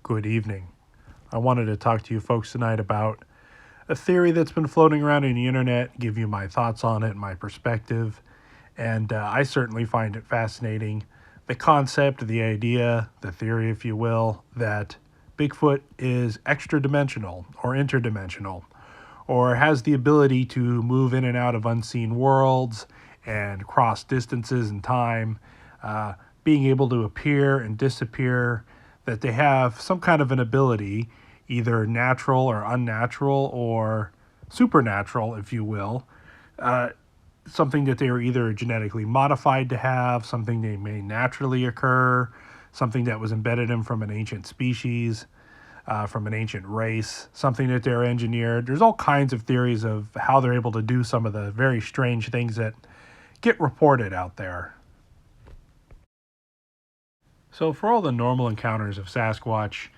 Good evening. I wanted to talk to you folks tonight about a theory that's been floating around in the internet, give you my thoughts on it, my perspective, and I certainly find it fascinating. The concept, the idea, the theory, if you will, that Bigfoot is extra dimensional or interdimensional, or has the ability to move in and out of unseen worlds and cross distances and time, being able to appear and disappear, that they have some kind of an ability, either natural or unnatural or supernatural, if you will, something that they are either genetically modified to have, something they may naturally occur, something that was embedded in from an ancient species, from an ancient race, something that they're engineered. There's all kinds of theories of how they're able to do some of the very strange things that get reported out there. So, for all the normal encounters of Sasquatch,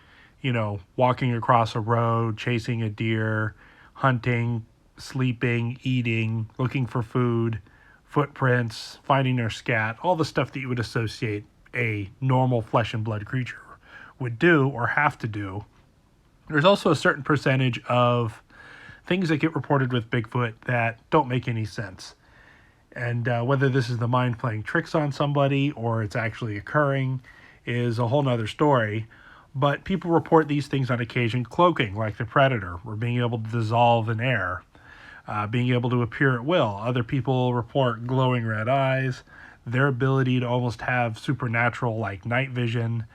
walking across a road, chasing a deer, hunting, sleeping, eating, looking for food, footprints, finding their scat, all the stuff that you would associate a normal flesh and blood creature would do or have to do. There's also a certain percentage of things that get reported with Bigfoot that don't make any sense. And whether this is the mind playing tricks on somebody or it's actually occurring is a whole nother story. But people report these things on occasion cloaking, like the predator, or being able to dissolve in air, being able to appear at will. Other people report glowing red eyes, their ability to almost have supernatural like night vision,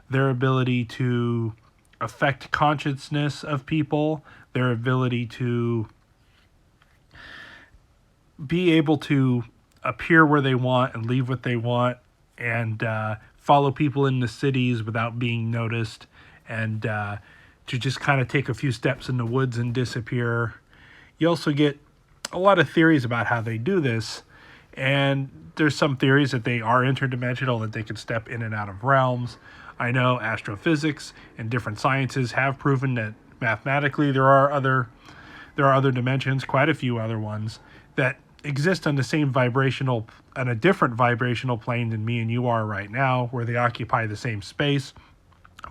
their ability to affect consciousness of people, their ability to be able to appear where they want and leave what they want, and follow people into cities without being noticed, and to just kind of take a few steps in the woods and disappear. You also get a lot of theories about how they do this, and there's some theories that they are interdimensional, that they can step in and out of realms. I know astrophysics and different sciences have proven that mathematically there are other dimensions, quite a few other ones, that exist on the same on a different vibrational plane than me and you are right now, where they occupy the same space,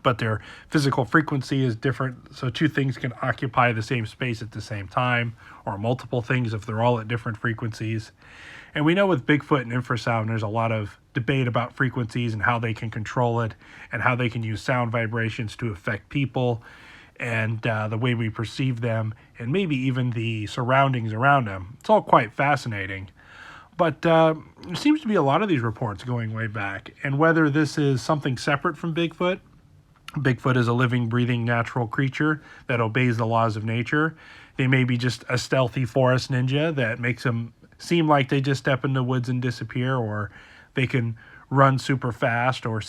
but their physical frequency is different. So two things can occupy the same space at the same time, or multiple things if they're all at different frequencies. And we know with Bigfoot and infrasound, there's a lot of debate about frequencies and how they can control it and how they can use sound vibrations to affect people and the way we perceive them, and maybe even the surroundings around them. It's all quite fascinating. But there seems to be a lot of these reports going way back. And whether this is something separate from Bigfoot is a living, breathing, natural creature that obeys the laws of nature. They may be just a stealthy forest ninja that makes them seem like they just step in the woods and disappear, or they can run super fast or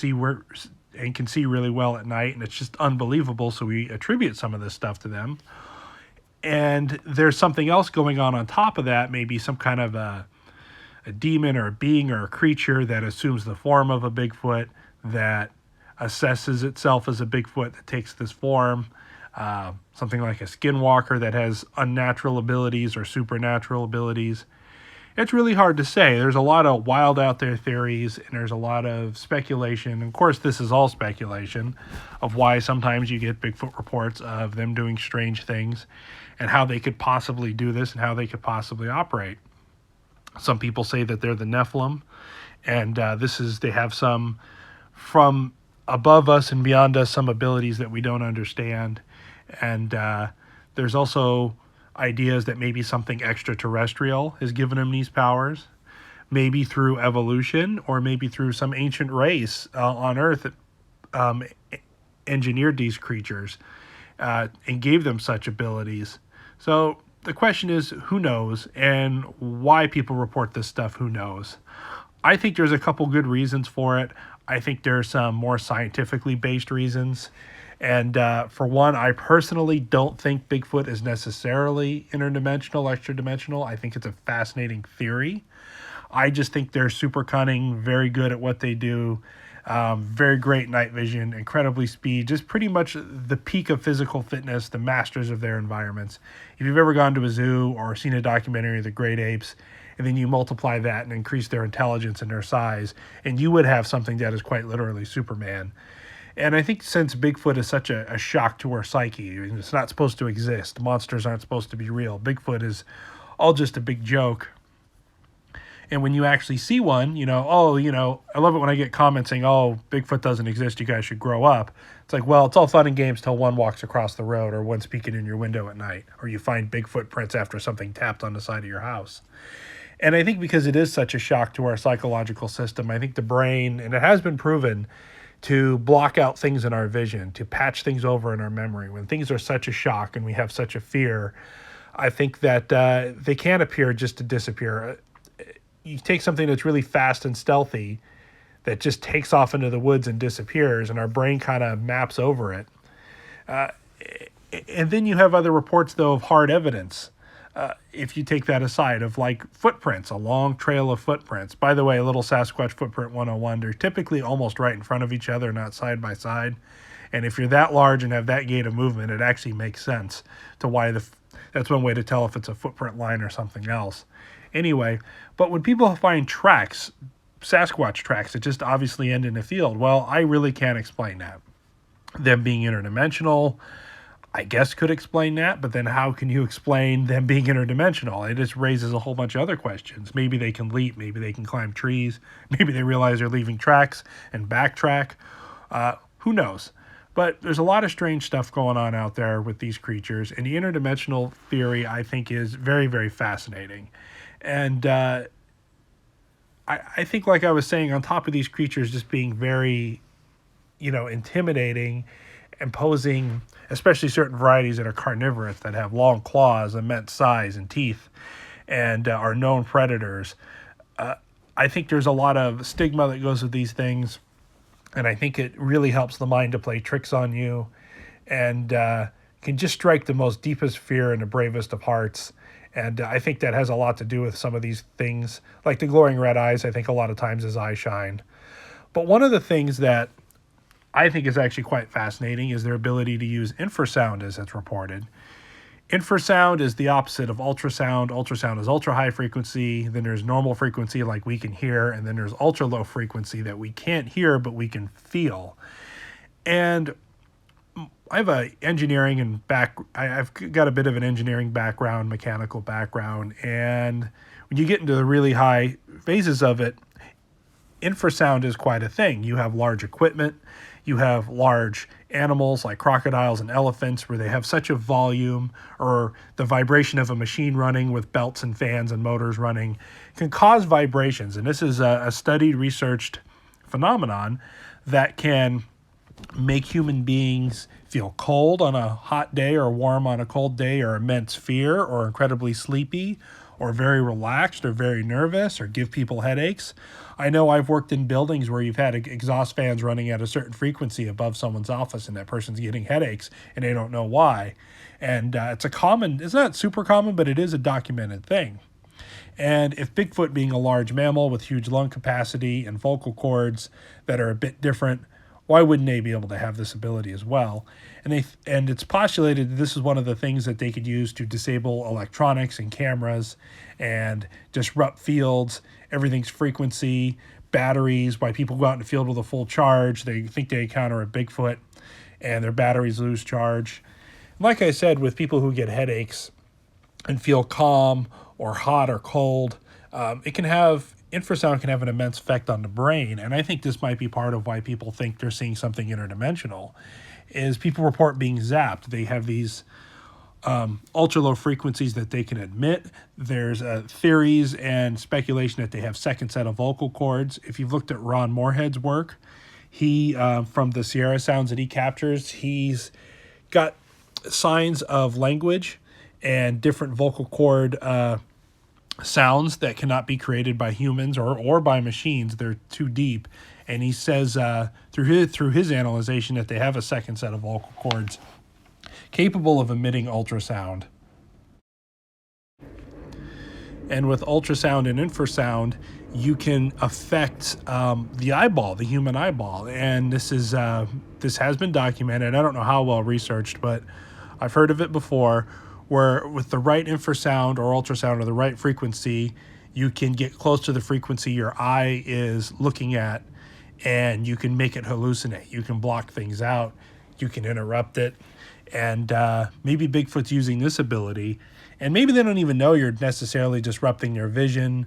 and can see really well at night, and it's just unbelievable, so we attribute some of this stuff to them. And there's something else going on top of that, maybe some kind of a demon or a being or a creature that assumes the form of a Bigfoot, that assesses itself as a Bigfoot, that takes this form, something like a skinwalker that has unnatural abilities or supernatural abilities. It's really hard to say. There's a lot of wild out there theories, and there's a lot of speculation. Of course, this is all speculation of why sometimes you get Bigfoot reports of them doing strange things and how they could possibly do this and how they could possibly operate. Some people say that they're the Nephilim, and they have some from above us and beyond us, some abilities that we don't understand. And there's also ideas that maybe something extraterrestrial has given them these powers, maybe through evolution or maybe through some ancient race on Earth that engineered these creatures and gave them such abilities. So the question is, who knows? And why people report this stuff, who knows? I think there's a couple good reasons for it. I think there's some more scientifically based reasons. And for one, I personally don't think Bigfoot is necessarily interdimensional, extra-dimensional. I think it's a fascinating theory. I just think they're super cunning, very good at what they do, very great night vision, incredibly speed, just pretty much the peak of physical fitness, the masters of their environments. If you've ever gone to a zoo or seen a documentary of the great apes, and then you multiply that and increase their intelligence and their size, and you would have something that is quite literally Superman. And I think since Bigfoot is such a shock to our psyche, it's not supposed to exist. Monsters aren't supposed to be real. Bigfoot is all just a big joke. And when you actually see one, I love it when I get comments saying, oh, Bigfoot doesn't exist, you guys should grow up. It's like, well, it's all fun and games till one walks across the road or one's peeking in your window at night, or you find Bigfoot prints after something tapped on the side of your house. And I think because it is such a shock to our psychological system, I think the brain, and it has been proven, to block out things in our vision, to patch things over in our memory. When things are such a shock and we have such a fear, I think that they can appear just to disappear. You take something that's really fast and stealthy that just takes off into the woods and disappears, and our brain kind of maps over it. And then you have other reports, though, of hard evidence. If you take that aside, of like footprints, a long trail of footprints. By the way, a little Sasquatch footprint 101, they're typically almost right in front of each other, not side by side. And if you're that large and have that gait of movement, it actually makes sense to why that's one way to tell if it's a footprint line or something else. Anyway, but when people find tracks, Sasquatch tracks, that just obviously end in a field, well, I really can't explain that. Them being interdimensional, I guess could explain that, but then how can you explain them being interdimensional? It just raises a whole bunch of other questions. Maybe they can leap, maybe they can climb trees, maybe they realize they're leaving tracks and backtrack. Who knows? But there's a lot of strange stuff going on out there with these creatures, and the interdimensional theory, I think, is very, very fascinating. And I think, like I was saying, on top of these creatures just being very, intimidating and posing, especially certain varieties that are carnivorous, that have long claws, immense size and teeth, and are known predators. I think there's a lot of stigma that goes with these things, and I think it really helps the mind to play tricks on you, and can just strike the most deepest fear in the bravest of hearts. And I think that has a lot to do with some of these things, like the glowing red eyes. I think a lot of times is eye shine. But one of the things that I think is actually quite fascinating is their ability to use infrasound, as it's reported. Infrasound is the opposite of ultrasound. Ultrasound is ultra high frequency. Then there's normal frequency, like we can hear. And then there's ultra low frequency that we can't hear, but we can feel. And I have I've got a bit of an engineering background, mechanical background. And when you get into the really high phases of it, infrasound is quite a thing. You have large equipment. You have large animals like crocodiles and elephants where they have such a volume, or the vibration of a machine running with belts and fans and motors running can cause vibrations. And this is a studied, researched phenomenon that can make human beings feel cold on a hot day or warm on a cold day, or immense fear, or incredibly sleepy, or very relaxed, or very nervous, or give people headaches. I know I've worked in buildings where you've had exhaust fans running at a certain frequency above someone's office, and that person's getting headaches and they don't know why. And it's not super common, but it is a documented thing. And if Bigfoot, being a large mammal with huge lung capacity and vocal cords that are a bit different, why wouldn't they be able to have this ability as well? And it's postulated that this is one of the things that they could use to disable electronics and cameras and disrupt fields, everything's frequency, batteries. Why people go out in the field with a full charge, they think they encounter a Bigfoot and their batteries lose charge. Like I said, with people who get headaches and feel calm or hot or cold, infrasound can have an immense effect on the brain. And I think this might be part of why people think they're seeing something interdimensional, is people report being zapped. They have these ultra low frequencies that they can emit. There's theories and speculation that they have second set of vocal cords. If you've looked at Ron Moorhead's work, he from the Sierra sounds that he captures, he's got signs of language and different vocal cord sounds that cannot be created by humans or by machines. They're too deep. And he says through his analyzation that they have a second set of vocal cords capable of emitting ultrasound. And with ultrasound and infrasound, you can affect the eyeball, the human eyeball. And this has been documented. I don't know how well researched, but I've heard of it before, where with the right infrasound or ultrasound or the right frequency, you can get close to the frequency your eye is looking at, and you can make it hallucinate. You can block things out. You can interrupt it. And maybe Bigfoot's using this ability, and maybe they don't even know you're necessarily disrupting their vision.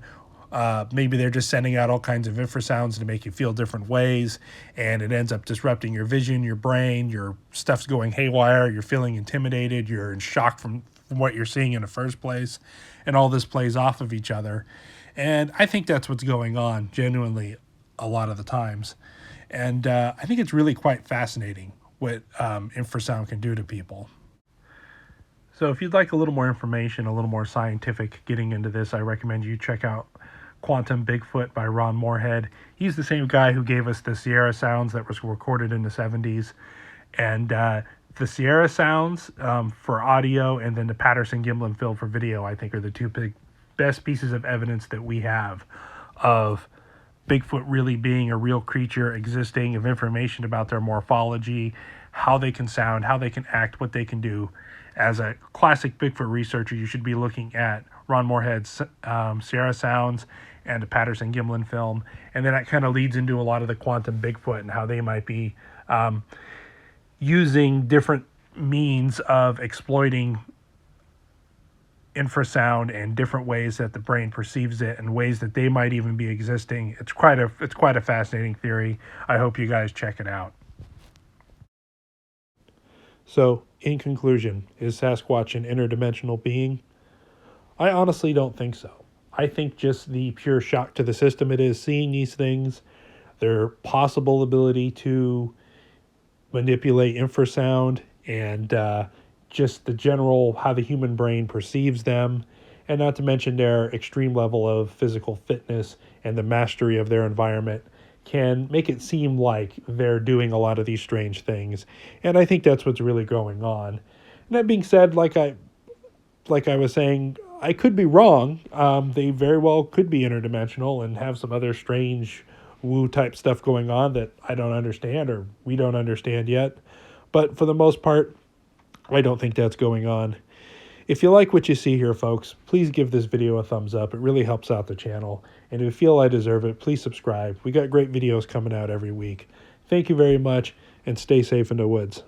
Maybe they're just sending out all kinds of infrasounds to make you feel different ways, and it ends up disrupting your vision, your brain, your stuff's going haywire, you're feeling intimidated, you're in shock from what you're seeing in the first place, and all this plays off of each other. And I think that's what's going on, genuinely, a lot of the times. And I think it's really quite fascinating what infrasound can do to people. So if you'd like a little more information, a little more scientific getting into this, I recommend you check out Quantum Bigfoot by Ron Moorhead. He's the same guy who gave us the Sierra sounds that was recorded in the 70s. And the Sierra sounds for audio, and then the Patterson-Gimlin film for video, I think are the two best pieces of evidence that we have of Bigfoot really being a real creature existing, of information about their morphology, how they can sound, how they can act, what they can do. As a classic Bigfoot researcher, you should be looking at Ron Moorhead's Sierra Sounds and the Patterson-Gimlin film. And then that kind of leads into a lot of the Quantum Bigfoot and how they might be using different means of exploiting infrasound and different ways that the brain perceives it and ways that they might even be existing. It's quite a fascinating theory. I hope you guys check it out. So, in conclusion, is Sasquatch an interdimensional being? I honestly don't think so. I think just the pure shock to the system it is seeing these things, their possible ability to manipulate infrasound, and just the general how the human brain perceives them, and not to mention their extreme level of physical fitness and the mastery of their environment, can make it seem like they're doing a lot of these strange things. And I think that's what's really going on. And that being said, like I was saying, I could be wrong. They very well could be interdimensional and have some other strange woo type stuff going on that I don't understand or we don't understand yet. But for the most part, I don't think that's going on. If you like what you see here, folks, please give this video a thumbs up. It really helps out the channel. And if you feel I deserve it, please subscribe. We got great videos coming out every week. Thank you very much, and stay safe in the woods.